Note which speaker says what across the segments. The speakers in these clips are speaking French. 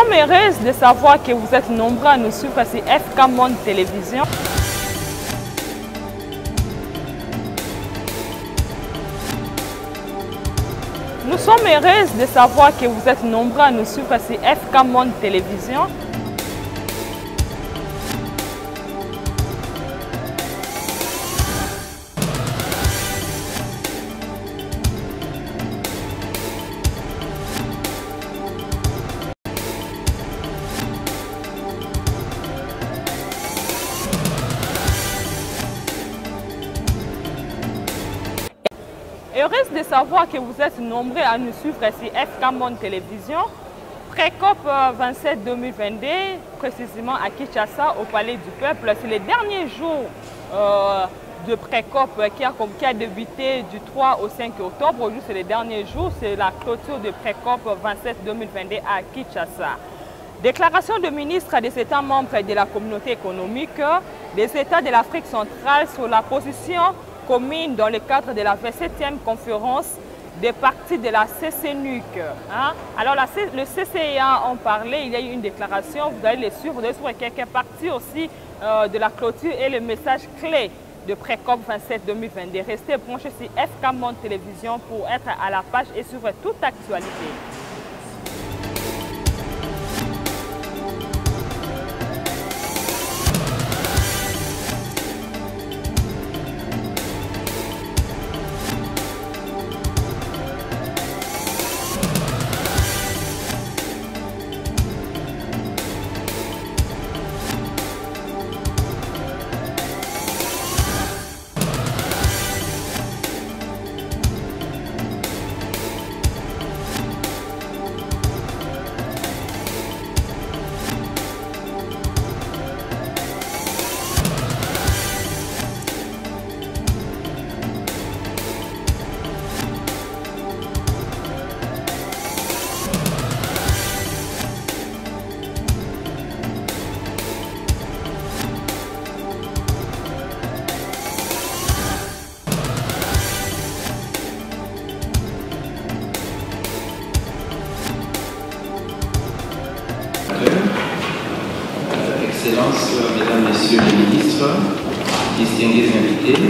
Speaker 1: sommes heureuses de savoir que vous êtes nombreux à nous suivre sur FK Monde Télévision. Nous sommes heureuses de savoir que vous êtes nombreux à nous suivre sur FK Monde Télévision. Heureuse de savoir que vous êtes nombreux à nous suivre sur FK Monde Télévision. Pré-COP 27 2022, précisément à Kinshasa, au Palais du Peuple. C'est les derniers jours de pré-COP qui a débuté du 3 au 5 octobre. Aujourd'hui, c'est les derniers jours, c'est la clôture de pré-COP 27 2022 à Kinshasa. Déclaration de ministres des États membres de la communauté économique des États de l'Afrique centrale sur la position commune dans le cadre de la 27e conférence des partis de la CCNUC. Alors le CCEA en parlait, il y a eu une déclaration, vous allez les suivre, vous allez suivre quelques parties aussi de la clôture et le message clé de pré-COP 27 2022. Restez branchés sur FK Monde Télévision pour être à la page et suivre toute actualité.
Speaker 2: Excellences, Mesdames, Messieurs les ministres, distingués invités,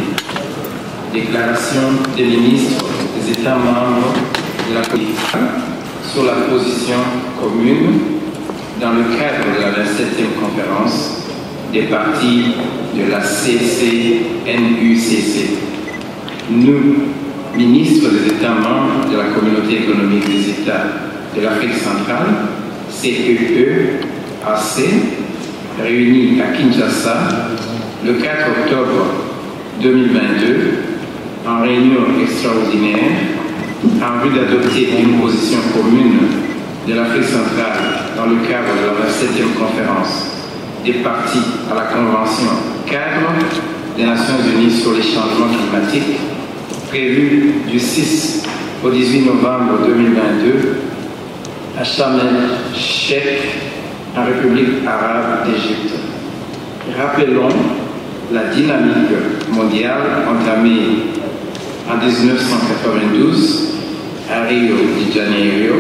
Speaker 2: déclaration des ministres des États membres de la Commission sur la position commune dans le cadre de la 27e conférence des partis de la CCNUCC. Nous, ministres des États membres de la Communauté économique des États de l'Afrique centrale, CEEAC, réunis à Kinshasa le 4 octobre 2022 en réunion extraordinaire en vue d'adopter une position commune de l'Afrique centrale dans le cadre de la 27e conférence des partis à la Convention cadre des Nations Unies sur les changements climatiques prévue du 6 au 18 novembre 2022 à Sharm el-Sheikh en République arabe d'Égypte. Rappelons la dynamique mondiale entamée en 1992 à Rio de Janeiro,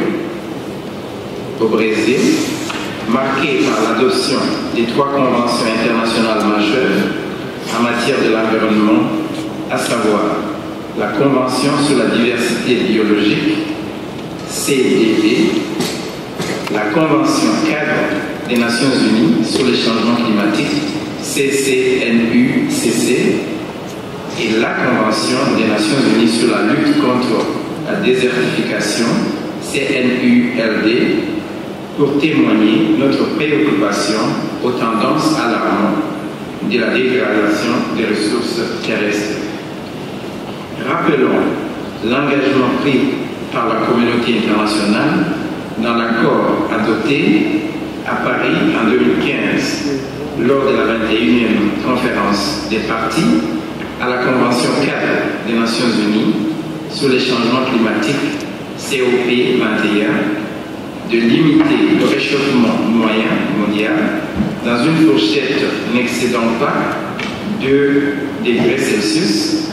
Speaker 2: au Brésil, marquée par l'adoption des 3 conventions internationales majeures en matière de l'environnement, à savoir la Convention sur la diversité biologique, CDB, la Convention cadre des Nations Unies sur les changements climatiques, CCNUCC, et la Convention des Nations Unies sur la lutte contre la désertification, CNULD, pour témoigner notre préoccupation aux tendances alarmantes de la dégradation des ressources terrestres. Rappelons l'engagement pris par la communauté internationale dans l'accord adopté à Paris en 2015 lors de la 21e conférence des partis à la Convention cadre des Nations Unies sur les changements climatiques COP21 de limiter le réchauffement moyen mondial dans une fourchette n'excédant pas 2 degrés Celsius,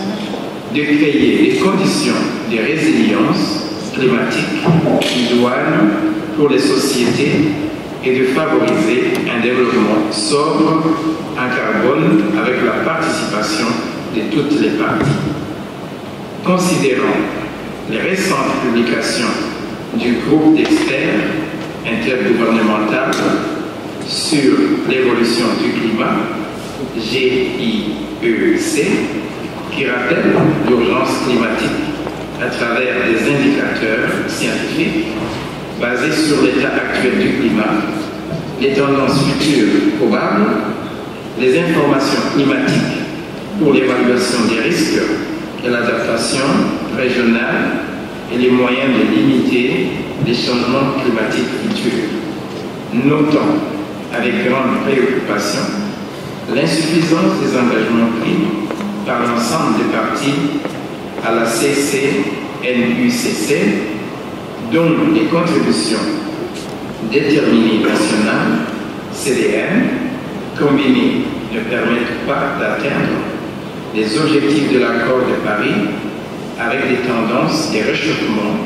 Speaker 2: de créer des conditions de résilience climatique idoines pour les sociétés et de favoriser un développement sobre en carbone avec la participation de toutes les parties. Considérant les récentes publications du groupe d'experts intergouvernemental sur l'évolution du climat, GIEC, qui rappelle l'urgence climatique à travers des indicateurs scientifiques basés sur l'état actuel du climat, les tendances futures probables, les informations climatiques pour l'évaluation des risques et l'adaptation régionale et les moyens de limiter les changements climatiques futurs. Notons avec grande préoccupation l'insuffisance des engagements pris par l'ensemble des parties à la CCNUCC, dont les contributions déterminées nationales, CDN, combinées ne permettent pas d'atteindre les objectifs de l'accord de Paris avec des tendances de réchauffement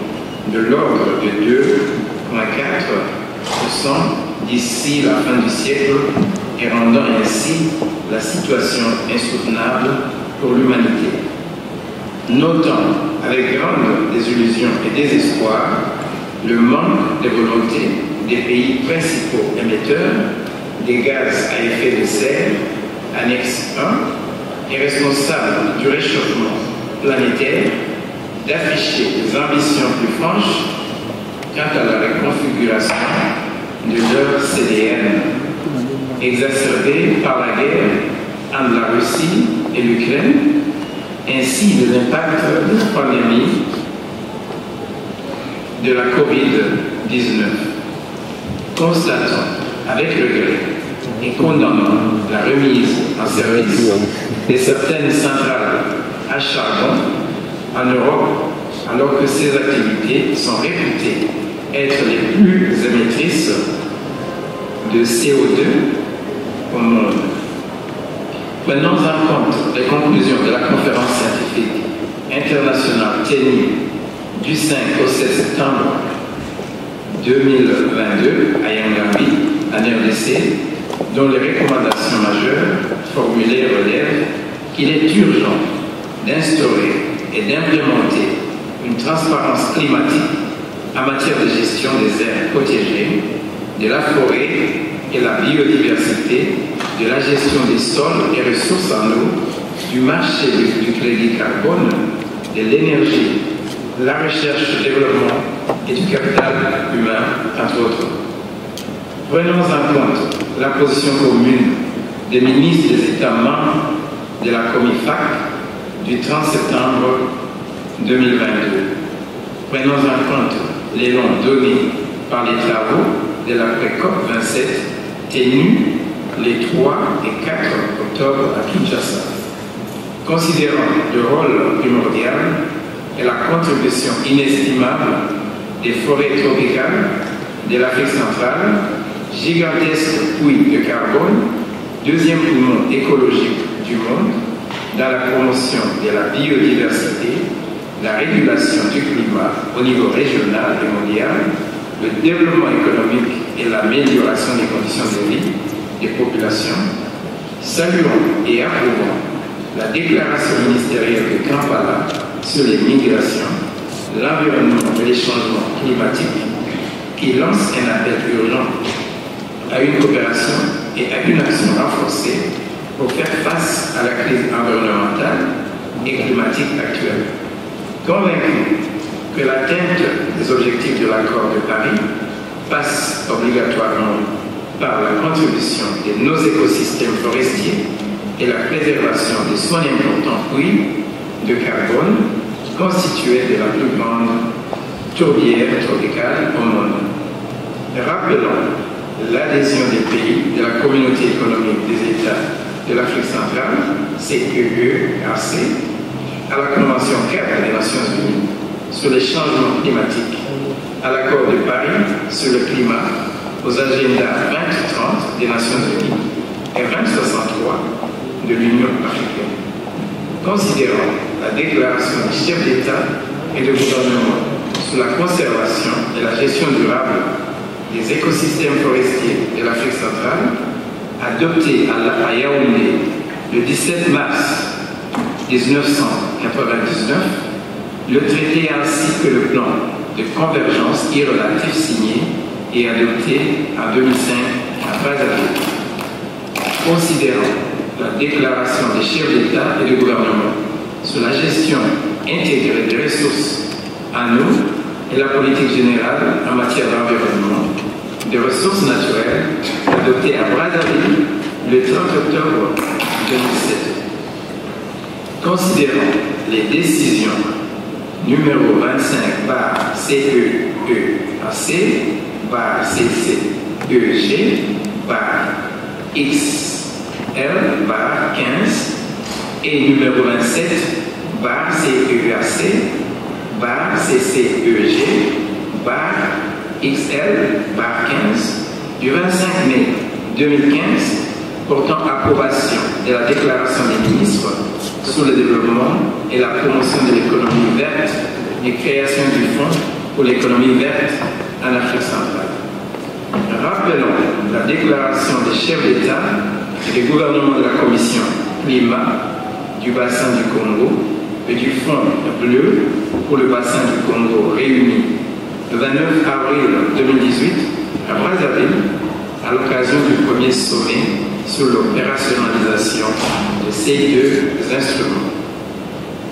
Speaker 2: de l'ordre de 2,4% d'ici la fin du siècle et rendant ainsi la situation insoutenable pour l'humanité. Notons avec grande désillusion et désespoir le manque de volonté des pays principaux émetteurs des gaz à effet de serre, annexe 1, et responsables du réchauffement planétaire d'afficher des ambitions plus franches quant à la reconfiguration de leur CDN, exacerbée par la guerre entre la Russie et l'Ukraine, ainsi de l'impact de la pandémie de la COVID-19. Constatons avec regret et condamnons la remise en service de certaines centrales à charbon en Europe, alors que ces activités sont réputées être les plus émettrices de CO2 au monde. Prenons en compte les conclusions de la conférence scientifique internationale tenue du 5 au 7 septembre 2022 à Yangambi, en RDC, dont les recommandations majeures formulées relèvent qu'il est urgent d'instaurer et d'implémenter une transparence climatique en matière de gestion des aires protégées, de la forêt et la biodiversité, de la gestion des sols et ressources en eau, du marché du crédit carbone, de l'énergie, de la recherche et développement et du capital humain, entre autres. Prenons en compte la position commune des ministres des États membres de la COMIFAC du 30 septembre 2022. Prenons en compte l'élan donné par les travaux de la pré-COP 27 tenus les 3 et 4 octobre à Kinshasa. Considérant le rôle primordial et la contribution inestimable des forêts tropicales de l'Afrique centrale, gigantesque puits de carbone, deuxième poumon écologique du monde, dans la promotion de la biodiversité, la régulation du climat au niveau régional et mondial, le développement économique et l'amélioration des conditions de vie des populations, saluons et approuvons la déclaration ministérielle de Kampala sur les migrations, l'environnement et les changements climatiques, qui lance un appel urgent à une coopération et à une action renforcée pour faire face à la crise environnementale et climatique actuelle. Convaincu que l'atteinte des objectifs de l'accord de Paris passe obligatoirement par la contribution de nos écosystèmes forestiers et la préservation des soins importants puits de carbone constitués de la plus grande tourbière tropicale au monde. Rappelons l'adhésion des pays de la Communauté économique des États de l'Afrique centrale, CEEAC, à la Convention 4 des Nations Unies sur les changements climatiques, à l'accord de Paris sur le climat, aux agendas 2030 des Nations Unies et 2063 de l'Union africaine. Considérant la déclaration des chefs d'État et de gouvernement sur la conservation et la gestion durable des écosystèmes forestiers de l'Afrique centrale, adopté à Yaoundé le 17 mars 1999, le traité ainsi que le plan de convergence irrelatif signé et adopté en 2005 à Brazzaville. Considérant la déclaration des chefs d'État et de gouvernement sur la gestion intégrée des ressources en eau et la politique générale en matière d'environnement, des ressources naturelles, adoptée à Brazzaville le 30 octobre 2007. Considérant les décisions numéro 25/CEEC/XL/15 et numéro 27/CCEG/XL/15 du 25 mai 2015 portant approbation de la déclaration des ministres sur le développement et la promotion de l'économie verte et création du Fonds pour l'économie verte en Afrique centrale. Rappelons la déclaration des chefs d'État et des gouvernements de la Commission climat du bassin du Congo et du Fonds bleu pour le bassin du Congo réunis le 29 avril 2018 à Brazzaville à l'occasion du premier sommet sur l'opérationnalisation de ces deux instruments.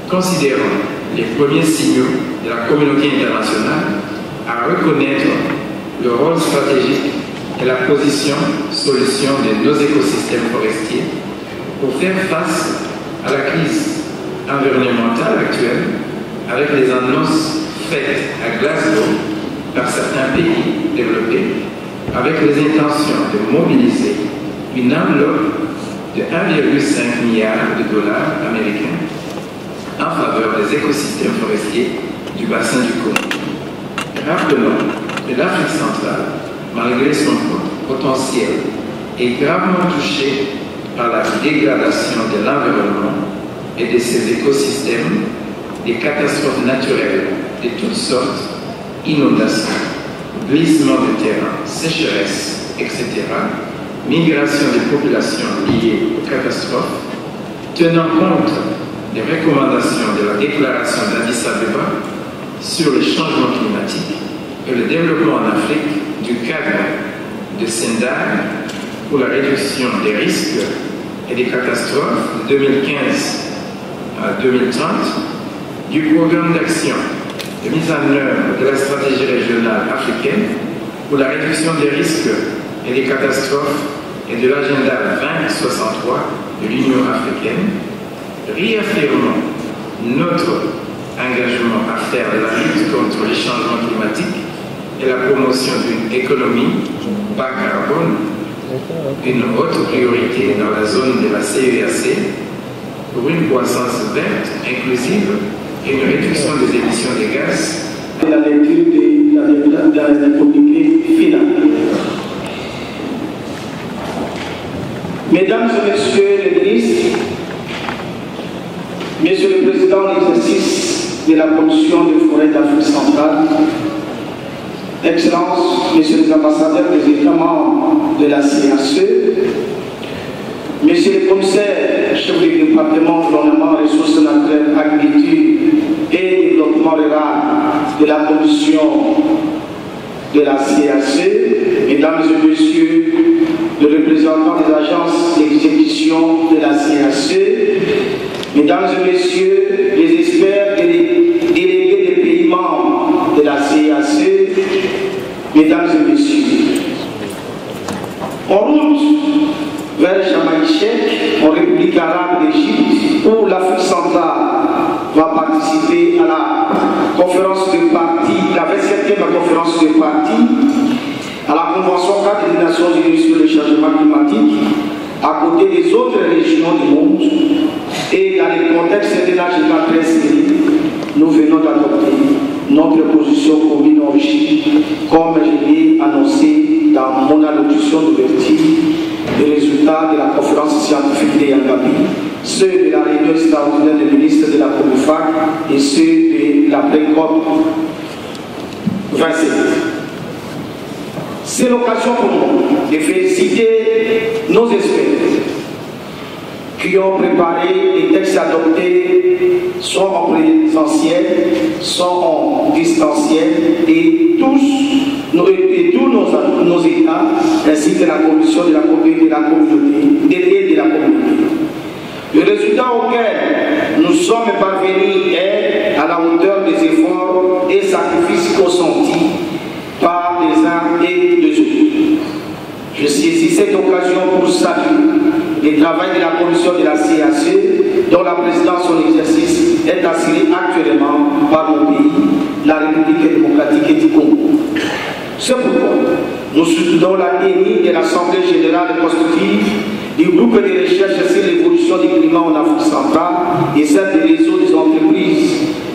Speaker 2: Considérant les premiers signaux de la communauté internationale à reconnaître le rôle stratégique et la position solution de nos écosystèmes forestiers pour faire face à la crise environnementale actuelle avec les annonces faites à Glasgow par certains pays développés avec les intentions de mobiliser une enveloppe de 1,5 milliard de dollars américains en faveur des écosystèmes forestiers du bassin du Congo. Rappelons que l'Afrique centrale, malgré son potentiel, est gravement touchée par la dégradation de l'environnement et de ses écosystèmes, des catastrophes naturelles de toutes sortes, inondations, glissements de terrain, sécheresse, etc., migration des populations liées aux catastrophes, tenant compte des recommandations de la déclaration d'Addis Abeba sur le changement climatique et le développement en Afrique du cadre de Sendai pour la réduction des risques et des catastrophes de 2015 à 2030, du programme d'action de mise en œuvre de la stratégie régionale africaine pour la réduction des risques et des catastrophes et de l'agenda 2063 de l'Union africaine, réaffirmons notre engagement à faire de la lutte contre les changements climatiques et la promotion d'une économie bas carbone une haute priorité dans la zone de la CEAC pour une croissance verte, inclusive et une réduction des émissions de gaz.
Speaker 3: La lecture de la communiqué final. Mesdames et Messieurs les ministres, Monsieur le Président de l'exercice de la Commission de forêt d'Afrique centrale, Excellences, Messieurs les ambassadeurs des États membres de la CAC, Messieurs les commissaires, chefs du département environnement, ressources naturelles, agriculture et développement rural de la Commission de la CAC, Mesdames et Messieurs les représentants des agences d'exécution de la CAC, Mesdames et Messieurs les experts et les délégués des pays membres de la CAC, Mesdames et Messieurs, en route vers Jamaïchek, en République arabe d'Égypte, où l'Afrique centrale va participer à la conférence de parties, la 27e conférence de parties, à la Convention cadre des Nations Unies sur le changement climatique, à côté des autres régions du monde, et dans le contexte de l'agenda 13, nous venons d'adopter notre position commune enrichie, comme je l'ai annoncé dans mon allocution d'ouverture, les résultats de la conférence scientifique de Yangabi, ceux de la réunion extraordinaire des ministres de la COMIFAC et ceux de la pré-COP 27. C'est l'occasion pour nous de féliciter nos experts qui ont préparé les textes adoptés, soit en présentiel, soit en distanciel, et tous nos États, ainsi que la commission de la communauté, de la communauté. Le résultat auquel nous sommes parvenus est à la hauteur des efforts et sacrifices consentis par les uns et les autres. Je saisis cette occasion pour saluer le travail de la commission de la CAC, dont la présidence en exercice est assurée actuellement par mon pays, la République démocratique du Congo. C'est pourquoi nous soutenons la tenue de l'Assemblée générale constitutive du groupe de recherche sur l'évolution du climat en Afrique centrale et celle des réseaux des entreprises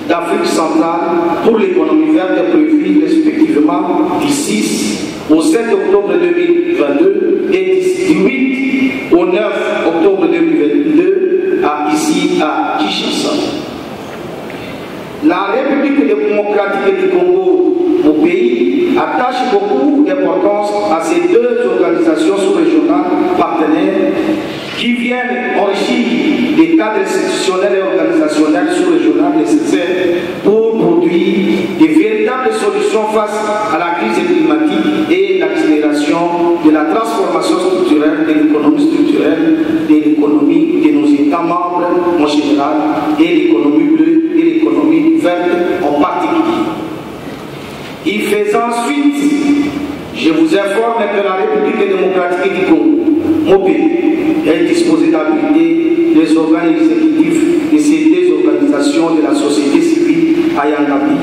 Speaker 3: d'Afrique centrale pour l'économie verte prévue respectivement du 6 au 7 octobre 2022 et du 8 au 9 octobre 2022 ici à Kinshasa. La République démocratique du Congo, mon pays, attache beaucoup d'importance à ces deux organisations sous-régionales partenaires qui viennent enrichir les cadres institutionnels et organisationnels sous-régionaux nécessaires pour produire des véritables solutions face à la crise climatique et l'accélération de la transformation structurelle de l'économie structurelle, de l'économie de nos États membres en général et l'économie bleue et l'économie verte en particulier. Il faisant suite, je vous informe que la République démocratique du Congo, mon pays, est disposée d'appuyer les organes exécutifs de ces deux organisations de la société civile à Yangabi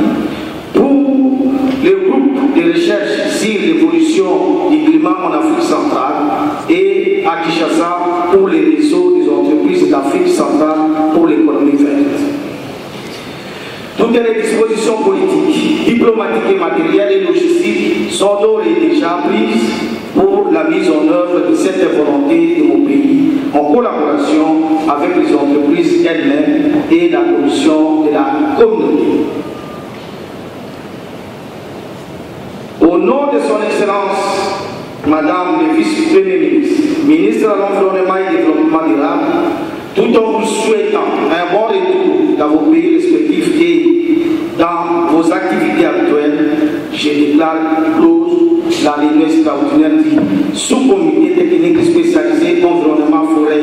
Speaker 3: pour le groupe de recherche sur l'évolution du climat en Afrique centrale et à Kinshasa pour les réseaux des entreprises d'Afrique centrale pour l'économie verte. Toutes les dispositions politiques, diplomatiques et matérielles et logistiques sont d'ores et déjà prises pour la mise en œuvre de cette volonté de mon pays, en collaboration avec les entreprises elles-mêmes et la commission de la communauté. Au nom de son Excellence, Madame le Vice-Premier ministre, ministre de l'Environnement et du Développement durable, tout en vous souhaitant un bon retour dans vos pays respectifs et dans vos activités actuelles, je déclare close la réunion extraordinaire du sous-comité technique spécialisé environnement forêt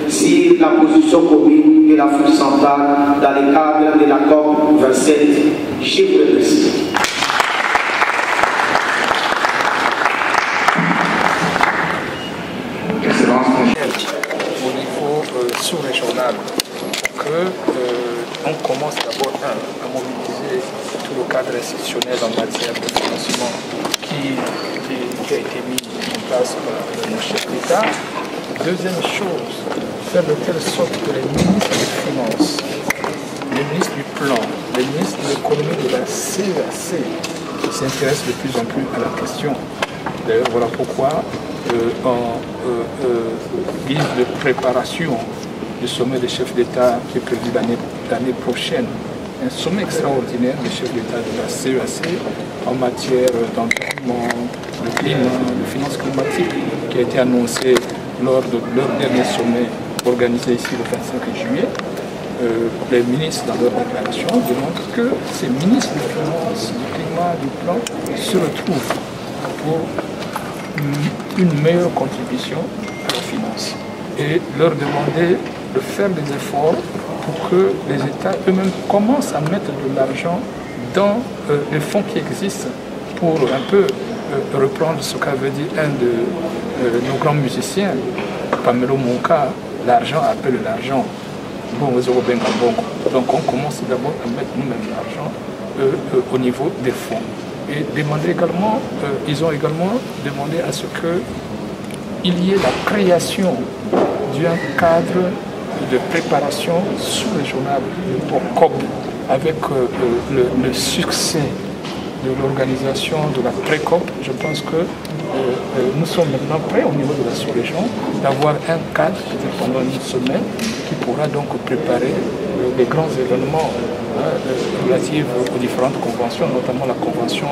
Speaker 3: sur la position commune de l'Afrique centrale dans le cadre de la COP 27. Je vous remercie.
Speaker 4: Sous-régional pour qu'on commence d'abord à mobiliser tout le cadre institutionnel en matière de financement qui a été mis en place par nos chefs d'État. Deuxième chose, faire de telle sorte que les ministres des Finances, les ministres du Plan, les ministres de l'économie de la CAC s'intéressent de plus en plus à la question. D'ailleurs, voilà pourquoi en guise de préparation du sommet des chefs d'État qui est prévu l'année prochaine, un sommet extraordinaire des chefs d'État de la CAC en matière d'environnement, de climat, de finances climatiques, qui a été annoncé lors de leur dernier sommet organisé ici le 25 juillet. Les ministres dans leur déclaration demandent que ces ministres des finances, du climat, du plan se retrouvent pour une meilleure contribution à la finance et leur demander de faire des efforts pour que les États eux-mêmes commencent à mettre de l'argent dans les fonds qui existent pour un peu reprendre ce qu'avait dit un de nos grands musiciens, Pamelo Monka, l'argent appelle l'argent. Donc on commence d'abord à mettre nous-mêmes l'argent au niveau des fonds. Et demander également, ils ont également demandé à ce qu'il y ait la création d'un cadre de préparation sous-régionale au COP avec le succès de l'organisation de la pré-COP. Je pense que nous sommes maintenant prêts au niveau de la sous-région d'avoir un cadre peut-être pendant une semaine qui pourra donc préparer les grands événements relatifs aux différentes conventions, notamment la convention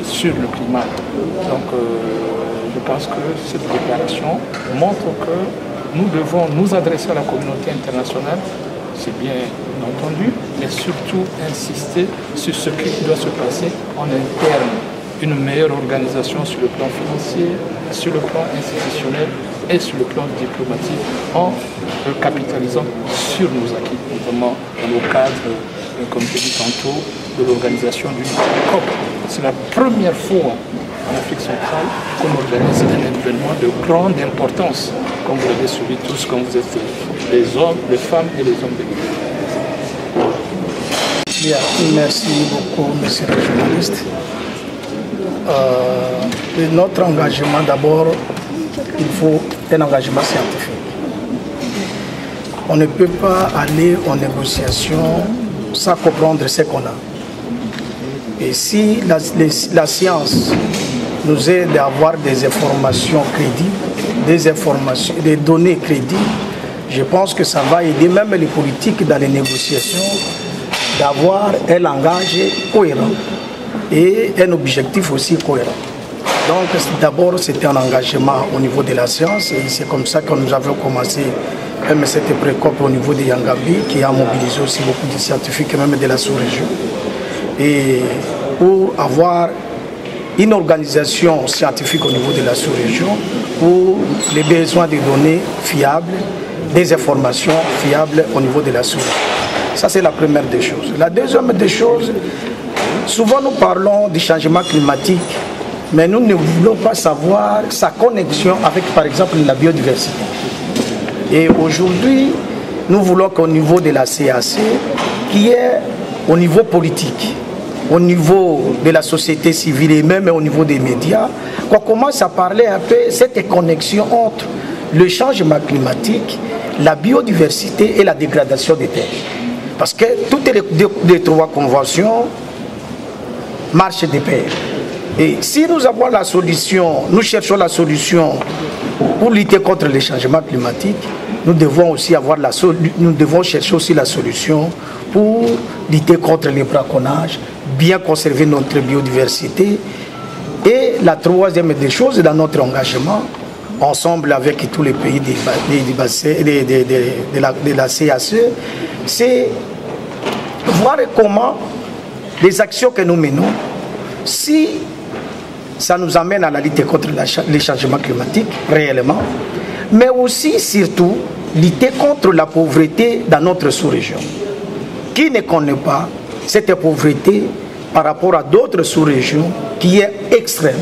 Speaker 4: sur le climat. Donc je pense que cette déclaration montre que nous devons nous adresser à la communauté internationale, c'est bien entendu, mais surtout insister sur ce qui doit se passer en interne. Une meilleure organisation sur le plan financier, sur le plan institutionnel et sur le plan diplomatique en capitalisant sur nos acquis, notamment dans le cadre, comme je dis tantôt, de l'organisation du COP. C'est la première fois en Afrique centrale qu'on organise un événement de grande importance, comme vous l'avez suivi tous, comme vous êtes les hommes, les femmes et les hommes de l'Église.
Speaker 5: Bien, merci beaucoup, monsieur le journaliste. Notre engagement, d'abord, il faut un engagement scientifique. On ne peut pas aller en négociation sans comprendre ce qu'on a. Et si la science nous aide à avoir des informations crédibles, des données crédibles, je pense que ça va aider même les politiques dans les négociations d'avoir un langage cohérent et un objectif aussi cohérent. Donc d'abord c'était un engagement au niveau de la science et c'est comme ça que nous avons commencé même cette pré-COP au niveau de Yangabi qui a mobilisé aussi beaucoup de scientifiques même de la sous-région. Et pour avoir une organisation scientifique au niveau de la sous-région pour les besoins de données fiables, des informations fiables au niveau de la sous-région. Ça c'est la première des choses. La deuxième des choses, souvent nous parlons du changement climatique, mais nous ne voulons pas savoir sa connexion avec par exemple la biodiversité. Et aujourd'hui, nous voulons qu'au niveau de la CAC, qui est au niveau politique, au niveau de la société civile et même au niveau des médias, qu'on commence à parler un peu de cette connexion entre le changement climatique, la biodiversité et la dégradation des terres. Parce que toutes les trois conventions marchent de pair. Et si nous avons la solution, nous cherchons la solution pour lutter contre les changements climatiques, nous devons aussi chercher aussi la solution pour lutter contre les braconnages, bien conserver notre biodiversité. Et la troisième des choses, dans notre engagement, ensemble avec tous les pays de la CAC, c'est voir comment les actions que nous menons, si ça nous amène à la lutte contre les changements climatiques, réellement, mais aussi, surtout, lutter contre la pauvreté dans notre sous-région. Qui ne connaît pas cette pauvreté par rapport à d'autres sous-régions qui est extrême?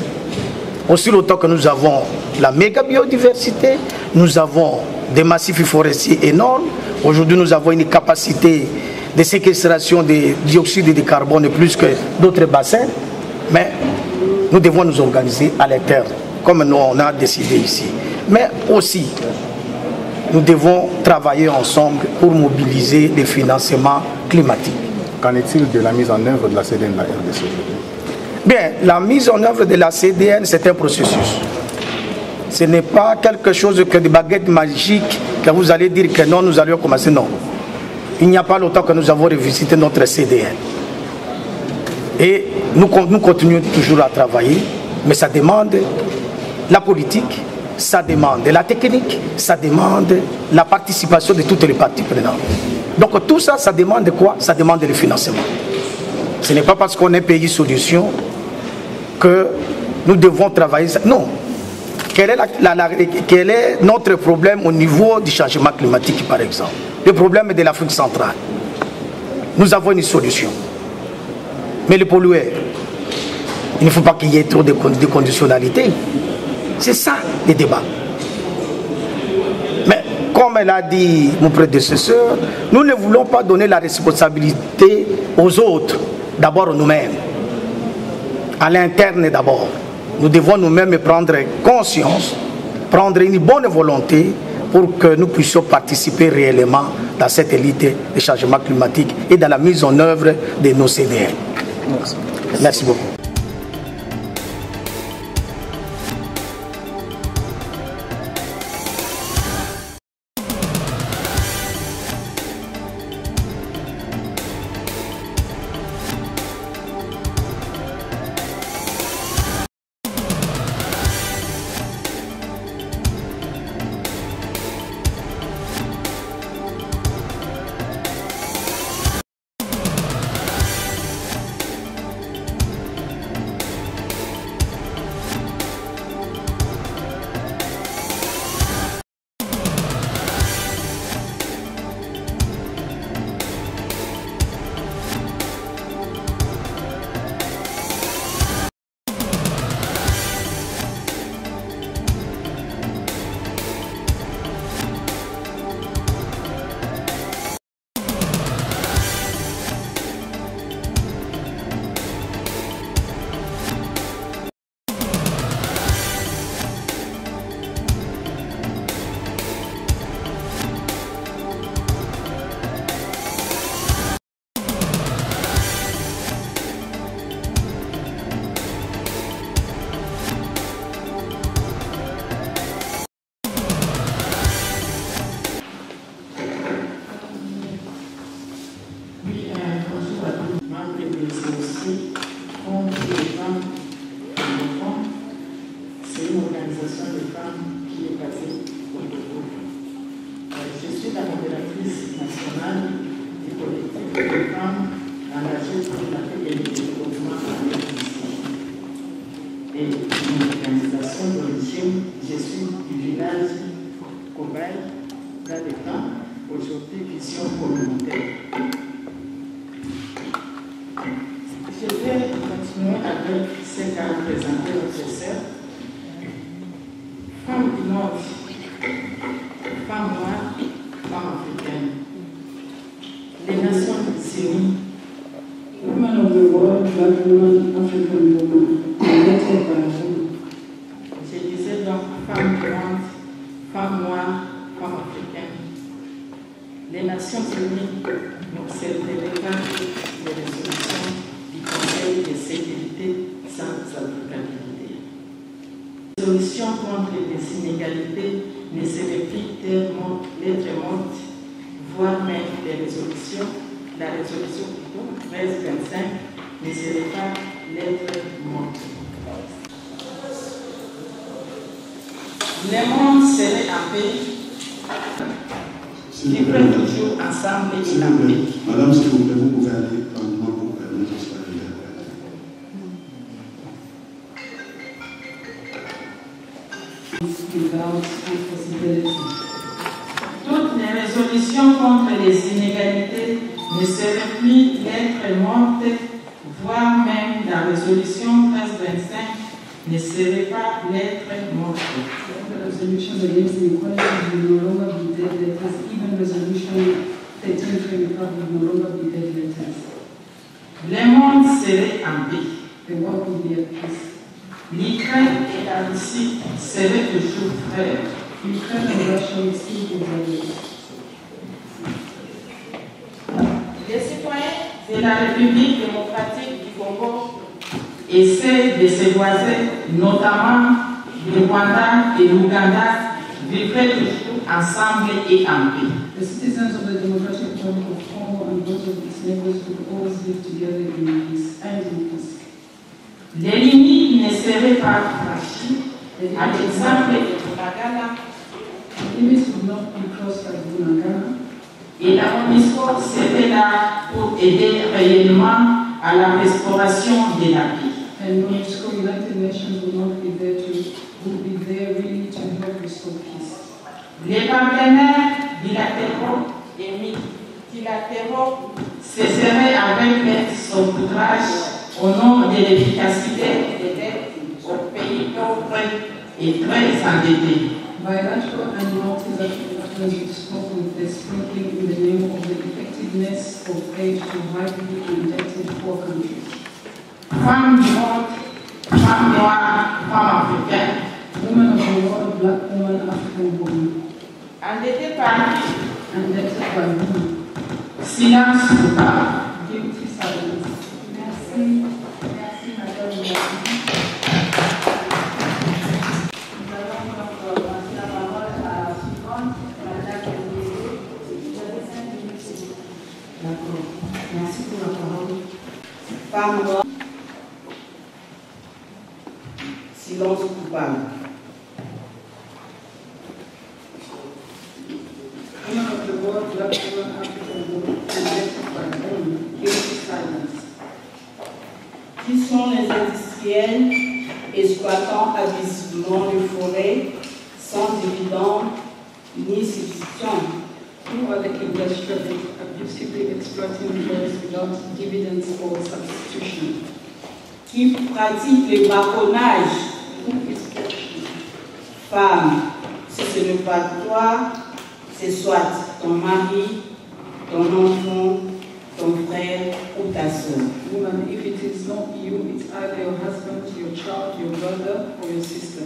Speaker 5: Aussi longtemps que nous avons la méga biodiversité, nous avons des massifs forestiers énormes. Aujourd'hui, nous avons une capacité de séquestration de dioxyde de carbone plus que d'autres bassins. Mais nous devons nous organiser à l'interne, comme nous on a décidé ici. Mais aussi, nous devons travailler ensemble pour mobiliser des financements climatiques.
Speaker 6: Qu'en est-il de la mise en œuvre de la CDN de la RDC?
Speaker 5: Bien, la mise en œuvre de la CDN, c'est un processus. Ce n'est pas quelque chose que des baguettes magiques que vous allez dire que non, nous allons commencer. Non. Il n'y a pas longtemps que nous avons revisité notre CDN. Et nous continuons toujours à travailler, mais ça demande la politique, ça demande la technique, ça demande la participation de toutes les parties prenantes. Donc tout ça, ça demande quoi? Ça demande le financement. Ce n'est pas parce qu'on est pays solution que nous devons travailler. Non. Quel est notre problème au niveau du changement climatique, par exemple? Le problème de l'Afrique centrale. Nous avons une solution. Mais le pollueur, il ne faut pas qu'il y ait trop de conditionnalité. C'est ça le débat. Mais comme elle a dit mon prédécesseur, nous ne voulons pas donner la responsabilité aux autres, d'abord nous-mêmes, à l'interne d'abord. Nous devons nous-mêmes prendre conscience, prendre une bonne volonté pour que nous puissions participer réellement dans cette élite des changements climatiques et dans la mise en œuvre de nos CDN. Merci beaucoup.
Speaker 7: Oui, bonjour à tous les membres des COC contre les femmes et les enfants. C'est une organisation de femmes qui est basée au Togo. Je suis la modératrice nationale du collectif de femmes engagées pour la paix et le développement en RDC. Et une organisation d'origine, je suis du village Kobaye, là des temps, aujourd'hui vision communautaire. Je vais continuer avec ce qu'a représenté notre sœur. Femme du Nord, femme noire, femme africaine. Les nations unies.
Speaker 8: Women of the world, black women, African women, elected by women.
Speaker 7: Je disais donc femme du monde, femme noire, femme africaine. Les Nations Unies n'observeraient pas les résolutions du Conseil de sécurité sans applicabilité. Les résolutions contre les inégalités ne seraient plus lettres mortes, voire même les résolutions, la résolution plutôt 1325 ne serait pas lettres mortes. Le monde serait en paix. Vivre toujours ensemble et en paix.
Speaker 9: Madame, s'il vous plaît, vous pouvez aller pendant pour permettre au soir de
Speaker 7: Toutes les résolutions contre les inégalités ne seraient plus lettres mortes, voire même la résolution 1325 ne serait pas lettres mortes.
Speaker 8: The resolution against inequality will no longer be dead letters. Even resolution 1325 will no longer be dead letters.
Speaker 7: Le monde serait en paix.
Speaker 8: The world will be at peace.
Speaker 7: L'Ukraine et la Russie seraient toujours frères.
Speaker 8: Ukraine and Russia will still be brothers.
Speaker 7: Les citoyens de la République démocratique du Congo essaient de se voisin, notamment le Rwanda et l'Ouganda, vivraient toujours ensemble et en paix.
Speaker 8: The citizens of the Democratic Republic of Congo and those of its neighbors would always live together in peace and in peace.
Speaker 7: Les limites ne seraient pas franchies. À l'exemple de Bunagana,
Speaker 8: The limits would not be crossed at Bunagana.
Speaker 7: et la MONUSCO serait là pour aider réellement à la restauration de la paix.
Speaker 8: And UNESCO, United Nations would be there really to help restore peace.
Speaker 7: Les partenaires bilatéraux et multilatéraux cesseraient avec leur saupoudrage au nom de l'efficacité des aides aux pays pauvres et très endettés.
Speaker 8: Bilateral and multilateral partners would stop with the sprinkling in the name of the effectiveness of aid to widely indebted poor countries.
Speaker 7: Femmes du monde, femmes noires, femmes africaines.
Speaker 8: Women of the world, black women, African women.
Speaker 7: Endettés par
Speaker 8: Indebted by women.
Speaker 7: silence coupable.
Speaker 8: Guilty silence.
Speaker 10: Merci. Merci, Madame la Nous allons donc passer la parole à la suivante, Madame Ndézé. Vous avez 5 minutes, s'il vous plaît.
Speaker 11: D'accord. Merci pour la parole. Femme noire. Silence coupable.
Speaker 8: Women of the world, black women, African women, indebted by women. Guilty silence.
Speaker 11: Qui sont les industriels exploitant abusivement les forêts sans dividendes ni substitution?
Speaker 8: Who are the industrialists abusively exploiting forests without dividends or substitution?
Speaker 11: Qui pratique le braconnage?
Speaker 8: Who is catching?
Speaker 11: Femme, si ce n'est pas toi, c'est soit ton mari, ton enfant, ton frère ou ta soeur.
Speaker 8: Woman, if it is not you, it's either your husband, your child, your brother, or your sister.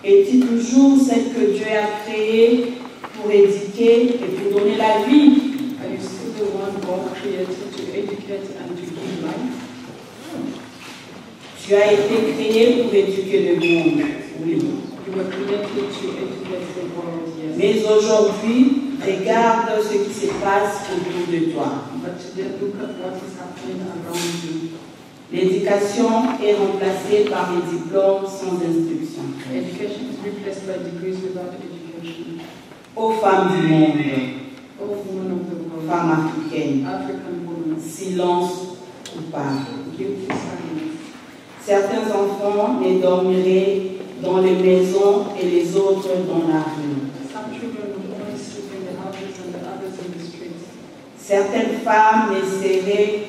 Speaker 11: Es-tu toujours celle que Dieu a créée pour éduquer et pour donner la vie?
Speaker 8: Are you still the one God created to educate and to give life?
Speaker 11: Tu as été créé pour éduquer le monde, oui.
Speaker 8: You were created to educate the world, yes.
Speaker 11: Mais aujourd'hui, regarde ce qui se passe autour de toi.
Speaker 8: But look at what is happening around you.
Speaker 11: L'éducation est remplacée par des diplômes sans instruction.
Speaker 8: Education is replaced by degrees without education.
Speaker 11: Aux femmes du monde,
Speaker 8: All women of the world,
Speaker 11: femmes africaines,
Speaker 8: African women,
Speaker 11: silence coupable.
Speaker 8: guilty silence.
Speaker 11: Certains enfants ne dormiraient dans les maisons et les autres dans la rue.
Speaker 8: Some children would only sleep in the houses and the others in the streets.
Speaker 11: Certaines femmes ne seraient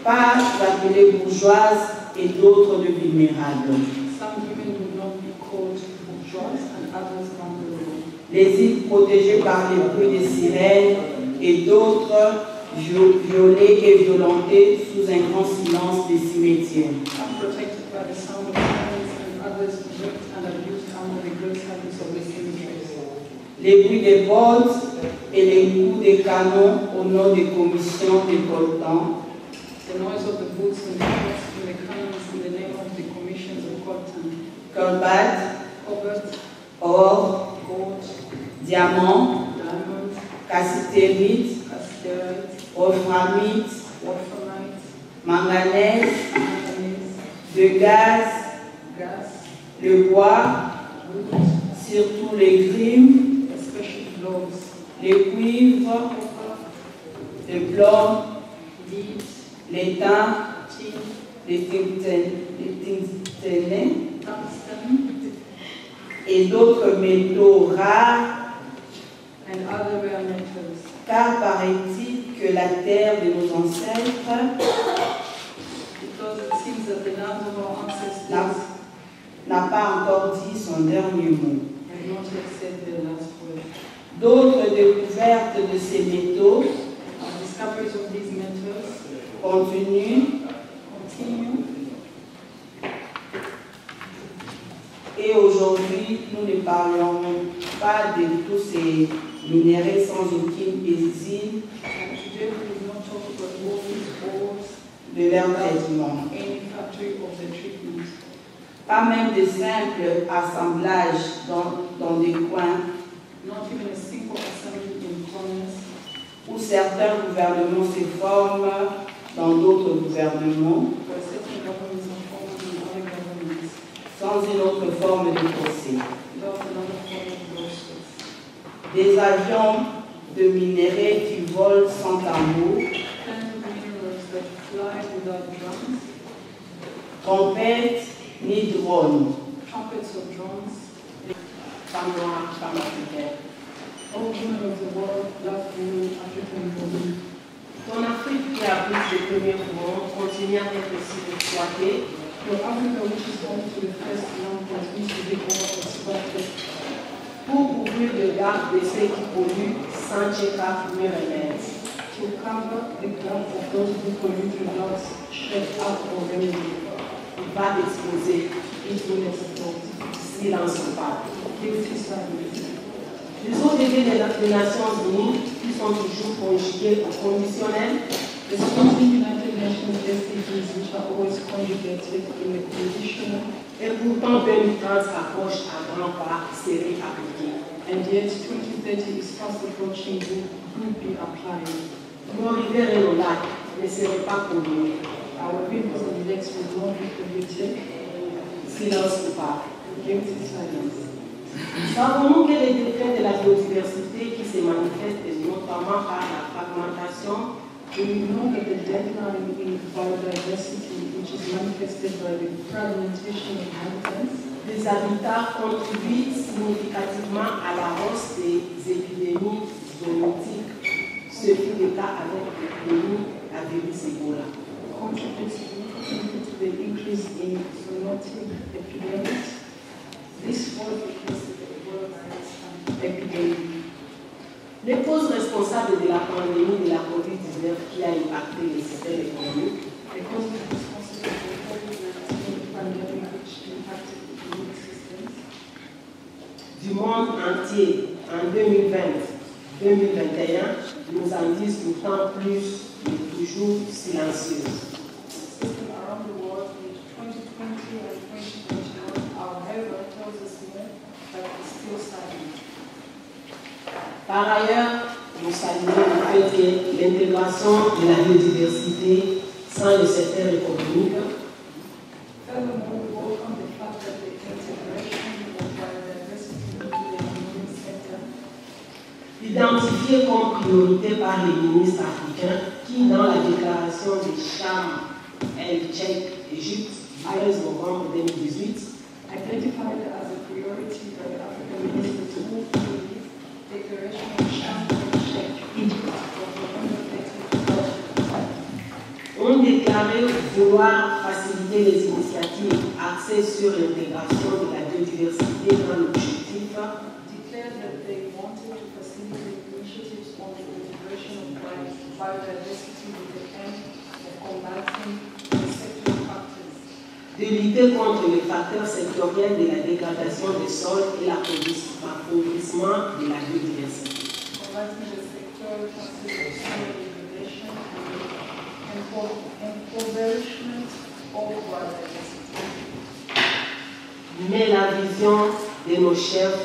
Speaker 11: pas appelées bourgeoises et d'autres de vulnérables.
Speaker 8: Some women would not be called bourgeois and others vulnerable.
Speaker 11: Les îles protégées par les bruits des sirènes et d'autres violées et violentées sous un grand silence des cimetières.
Speaker 8: Some protected by the sound of sirens and others raped and abused under the great silence of the cemeteries.
Speaker 11: Les bruits des bottes et les coups des canons au nom des commissions des coltans.
Speaker 8: The noise of the boots and the shots and the cannons in the name of the commissions of Cotton.
Speaker 11: Colbert,
Speaker 8: Cobalt,
Speaker 11: or,
Speaker 8: gold,
Speaker 11: diamant,
Speaker 8: diamonds,
Speaker 11: cassiterite,
Speaker 8: cassiterite,
Speaker 11: wolframite,
Speaker 8: wolframite,
Speaker 11: manganèse,
Speaker 8: manganese,
Speaker 11: de gaz,
Speaker 8: gas,
Speaker 11: le bois,
Speaker 8: wood,
Speaker 11: surtout les grimes,
Speaker 8: especially gloves,
Speaker 11: les cuivres,
Speaker 8: copper,
Speaker 11: le plomb,
Speaker 8: lead,
Speaker 11: l'étain,
Speaker 8: tin,
Speaker 11: les tintinés
Speaker 8: tungsten,
Speaker 11: et d'autres métaux rares,
Speaker 8: and other rare metals.
Speaker 11: car paraît-il que la terre de nos ancêtres
Speaker 8: Because it seems that the lands of our ancestors
Speaker 11: n'a pas encore dit son dernier mot.
Speaker 8: have not yet said their last word.
Speaker 11: D'autres découvertes de ces métaux
Speaker 8: Our discoveries of these metals
Speaker 11: continuent
Speaker 8: continue,
Speaker 11: et aujourd'hui nous ne parlons pas de tous ces minéraux sans aucune usine
Speaker 8: and today we will not talk about all these ores
Speaker 11: de leur traitement.
Speaker 8: any factory of the treatment.
Speaker 11: Pas même de simples assemblages dans des coins
Speaker 8: Not even a simple assembly in corners
Speaker 11: où certains gouvernements se forment dans d'autres gouvernements
Speaker 8: where certain governments are formed in other governments
Speaker 11: sans une autre forme de procès.
Speaker 8: without another form of process.
Speaker 11: Des avions de minéraux qui volent sans tambour,
Speaker 8: Kinds of minerals that fly without drums,
Speaker 11: trompettes ni drones.
Speaker 8: trumpets or drums.
Speaker 11: Femmes noires, femmes africaines.
Speaker 8: All women of the world, black women, African women.
Speaker 11: Ton Afrique qui abrite les premiers courants continue à être aussi exploitée
Speaker 8: Your Africa, which is home to the first land, continues to be overexploited
Speaker 11: pour couvrir le gap de ceux qui polluent sans check-up ni remède.
Speaker 8: to cover the gap of those who pollute without check-up or remedy.
Speaker 11: Il va exposer
Speaker 8: It will explode.
Speaker 11: silence coupable.
Speaker 8: Guilty silence.
Speaker 11: Les ODD des Nations Unies qui sont toujours conjugués au conditionnel
Speaker 8: The Sporting United Nations SDGs, which are always conjugated in the conditional,
Speaker 11: et pourtant 2030 approche à grands pas serrés appliqués.
Speaker 8: and yet 2030 is fast approaching, will be applied.
Speaker 11: Nos rivières et nos lacs ne seraient pas pollués.
Speaker 8: Our rivers and lakes will not be polluted.
Speaker 11: Silence coupable.
Speaker 8: Guilty silence.
Speaker 11: Savons-nous que les décrets de la biodiversité qui se manifestent notamment par la fragmentation
Speaker 8: Do we know that the deadline in biodiversity, which is manifested by the fragmentation of habitats,
Speaker 11: des habitats contribuent significativement à la hausse des épidémies zoonotiques, ce fut le cas avec l'épidémie à virus Ebola.
Speaker 8: contribute significantly to the increase in zoonotic epidemics? This was because of the Ebola virus epidemic.
Speaker 11: Les causes responsables de la pandémie de la COVID-19 qui a impacté le système économique
Speaker 8: The cause responsible for COVID-19 pandemic which impacted the immune systems
Speaker 11: du monde entier en 2020-2021 nous en disent pourtant plus, mais toujours silencieuses.
Speaker 8: system around the world in 2020 and 2021, however, tells us more, but is still silent.
Speaker 11: Par ailleurs, nous saluons le fait que l'intégration de la biodiversité sans le secteur économique identifié comme priorité par les ministres africains qui, dans la déclaration de Sharm el-Sheikh, Égypte, du 13 novembre 2018,
Speaker 8: identified as a priority by the African ministers to move to the declaration of Sharm el-Sheikh, Egypt, of November 2020.
Speaker 11: ont déclaré vouloir faciliter les initiatives axées sur l'intégration de la biodiversité dans l'objectif
Speaker 8: declared that they wanted to facilitate initiatives on the integration of biodiversity with the aim of combating the sectoral factors.
Speaker 11: de lutter contre les facteurs sectoriels de la dégradation des sols et l'appauvrissement de la biodiversité.
Speaker 8: Combating the sectoral factors of soil degradation and impoverishment of biodiversity.
Speaker 11: Mais la vision de nos chefs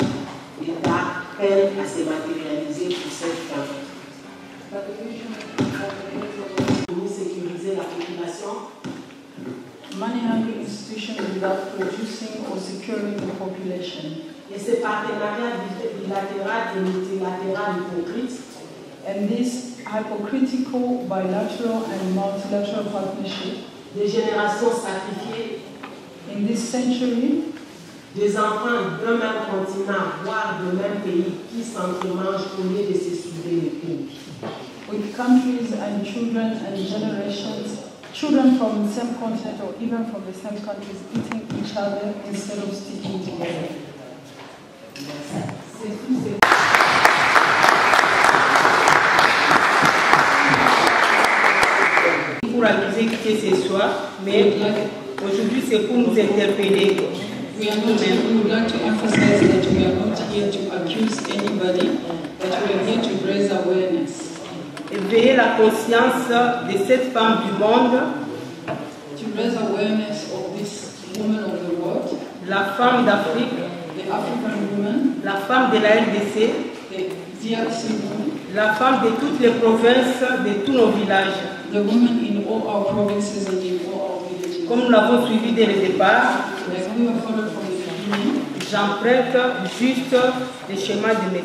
Speaker 11: d'État peine à se matérialiser pour cette fin.
Speaker 8: But the vision of the heads of
Speaker 11: Pour sécuriser la population,
Speaker 8: money-hungry institutions without producing or securing the population.
Speaker 11: et ce partenariat bilatéral et multilatéral hypocrite
Speaker 8: And this hypocritical bilateral and multilateral partnership
Speaker 11: des générations sacrifiées,
Speaker 8: in this century,
Speaker 11: des enfants d'un même continent, voire d'un même pays, qui s'entremangent au lieu de se soulever les coudes.
Speaker 8: with countries and children and generations, children from the same continent or even from the same countries eating each other instead of sticking together.
Speaker 11: Pour aviser qui ce soit, mais aujourd'hui c'est pour nous interpeller.
Speaker 12: We would like to emphasize that we are not here to accuse anybody, but we are here to raise awareness.
Speaker 11: Éveiller la conscience de cette femme du monde,
Speaker 12: To raise awareness of this woman of the world,
Speaker 11: la femme d'Afrique,
Speaker 12: the African woman,
Speaker 11: la femme de la RDC,
Speaker 12: the DRC woman,
Speaker 11: la femme de toutes les provinces, de tous nos villages.
Speaker 12: the woman in all our provinces and in all our villages.
Speaker 11: Comme nous l'avons suivi dès le départ,
Speaker 12: Like we were followed from the beginning,
Speaker 11: j'emprunte juste le schéma de mes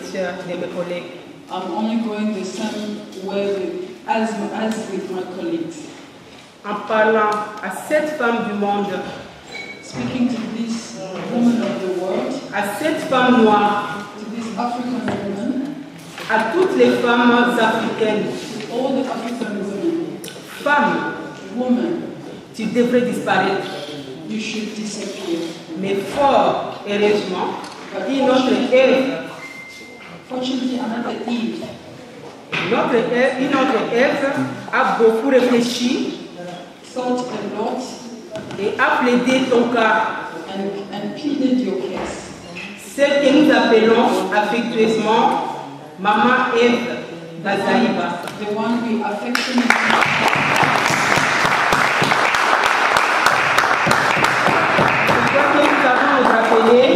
Speaker 11: collègues.
Speaker 12: I'm only going the same way as with my colleagues.
Speaker 11: En parlant à cette femme du monde,
Speaker 12: Speaking to this woman of the world,
Speaker 11: à cette femme noire,
Speaker 12: to this African woman,
Speaker 11: à toutes les femmes africaines,
Speaker 12: to all the African women,
Speaker 11: femme,
Speaker 12: woman,
Speaker 11: tu devrais disparaître.
Speaker 12: you should disappear.
Speaker 11: Mais fort heureusement, une autre Ève,
Speaker 12: Fortunately, another Eve,
Speaker 11: une autre Ève a beaucoup réfléchi
Speaker 12: thought a lot
Speaker 11: et a plaidé ton cas.
Speaker 12: and pleaded your case.
Speaker 11: Celle que nous appelons affectueusement Maman Ève Bazaïba.
Speaker 12: The one we affectionately
Speaker 11: Je crois que nous avons nous rappeler